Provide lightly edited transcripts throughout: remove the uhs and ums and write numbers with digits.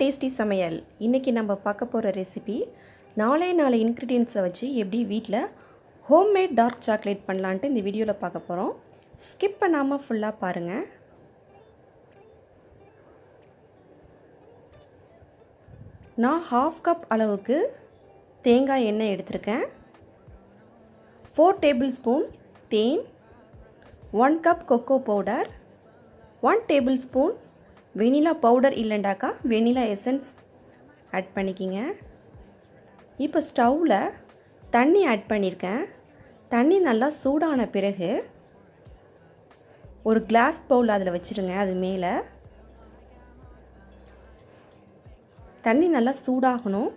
Tasty சமையல். இன்றைக்கி நம்ம பார்க்க போகிற ரெசிபி 4 இன்க்ரீடியன்ட்ஸை வச்சு எப்படி வீட்டில் ஹோம்மேட் டார்க் சாக்லேட் பண்ணலான்ட்டு இந்த வீடியோவில் பார்க்க போகிறோம். ஸ்கிப் பண்ணாமல் ஃபுல்லாக பாருங்கள். நான் 1/2 கப் அளவுக்கு தேங்காய் எண்ணெய் எடுத்திருக்கேன். 4 டேபிள் ஸ்பூன் தேன், 1 cup cocoa powder, 1 tablespoon vanilla powder இல்லைண்டாக்கா வெனிலா எசன்ஸ் ஆட் பண்ணிக்கிங்க. இப்போ ஸ்டவ்வில் தண்ணி ஆட் பண்ணியிருக்கேன். தண்ணி நல்லா சூடான பிறகு ஒரு கிளாஸ் பவுல் அதில் வச்சுருங்க. அது மேலே தண்ணி நல்லா சூடாகணும்.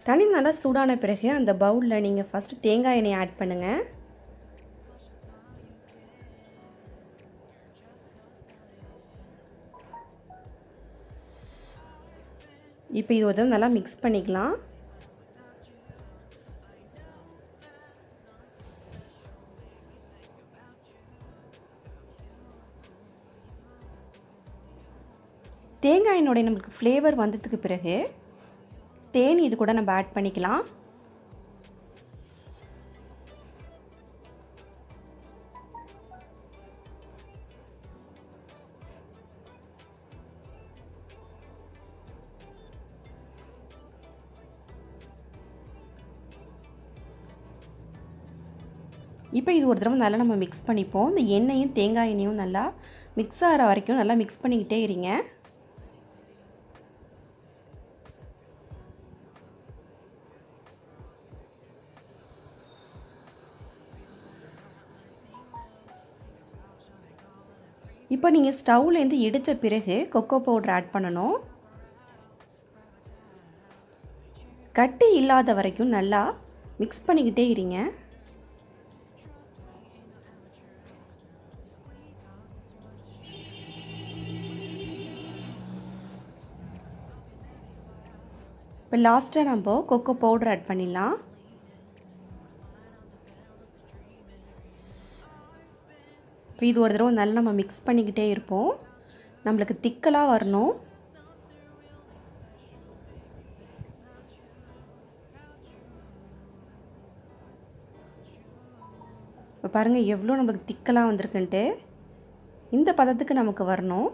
தண்ணி நல்லா சூடான பிறகு அந்த பவுலில் நீங்கள் ஃபஸ்ட்டு தேங்காய் எண்ணெயை ஆட் பண்ணுங்கள். இப்போ இது வந்து நல்லா மிக்ஸ் பண்ணிக்கலாம். தேங்காயினுடைய நம்மளுக்கு ஃப்ளேவர் வந்ததுக்கு பிறகு தேன் இது கூட நம்ம ஆட் பண்ணிக்கலாம். இப்போ இது ஒரு தடவை நல்லா நம்ம மிக்ஸ் பண்ணிப்போம். இந்த எண்ணெயும் தேங்காய் எண்ணெயும் நல்லா மிக்ஸ் ஆகிற வரைக்கும் நல்லா மிக்ஸ் பண்ணிக்கிட்டே இருங்க. இப்போ நீங்கள் ஸ்டவ்லேருந்து எடுத்த பிறகு கொக்கோ பவுடர் ஆட் பண்ணணும். கட்டி இல்லாத வரைக்கும் நல்லா மிக்ஸ் பண்ணிக்கிட்டே இருங்க. இப்போ லாஸ்ட்டாக நம்ம கொக்கோ பவுடர் ஆட் பண்ணிடலாம். இப்போ இது ஒரு தடவை நல்லா நம்ம மிக்ஸ் பண்ணிக்கிட்டே இருப்போம். நம்மளுக்கு திக்கலாக வரணும். இப்போ பாருங்கள் எவ்வளோ நம்மளுக்கு திக்கலாக வந்திருக்குன்ட்டு. இந்த பதத்துக்கு நமக்கு வரணும்.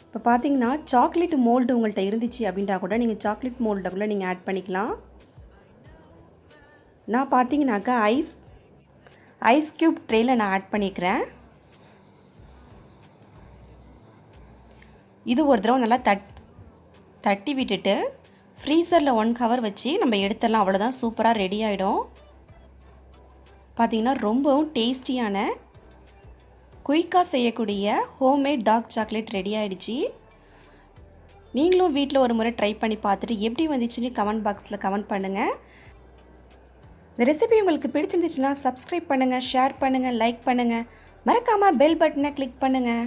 இப்போ பார்த்தீங்கன்னா சாக்லேட் மோல்டு உங்கள்கிட்ட இருந்துச்சு அப்படின்ட்டா கூட நீங்கள் சாக்லேட் மோல்டை கூட நீங்கள் ஆட் பண்ணிக்கலாம். நான் பார்த்தீங்கன்னாக்கா ஐஸ் க்யூப் ட்ரேயில் நான் ஆட் பண்ணிக்கிறேன். இது ஒரு தடவை நல்லா தட்டி விட்டுட்டு ஃப்ரீசரில் 1 ஹவர் வச்சு நம்ம எடுத்துடலாம். அவ்வளோதான், சூப்பராக ரெடி ஆகிடும். பார்த்தீங்கன்னா ரொம்பவும் டேஸ்டியான குயிக்காக செய்யக்கூடிய ஹோம்மேட் டார்க் சாக்லேட் ரெடி ஆகிடுச்சு. நீங்களும் வீட்டில் ஒரு முறை ட்ரை பண்ணி பார்த்துட்டு எப்படி வந்துச்சுன்னு கமெண்ட் பாக்ஸில் கமெண்ட் பண்ணுங்கள். இந்த ரெசிபி உங்களுக்கு பிடிச்சிருந்துச்சுன்னா சப்ஸ்கிரைப் பண்ணுங்கள், ஷேர் பண்ணுங்கள், லைக் பண்ணுங்கள். மறக்காமல் பெல் பட்டனை கிளிக் பண்ணுங்கள்.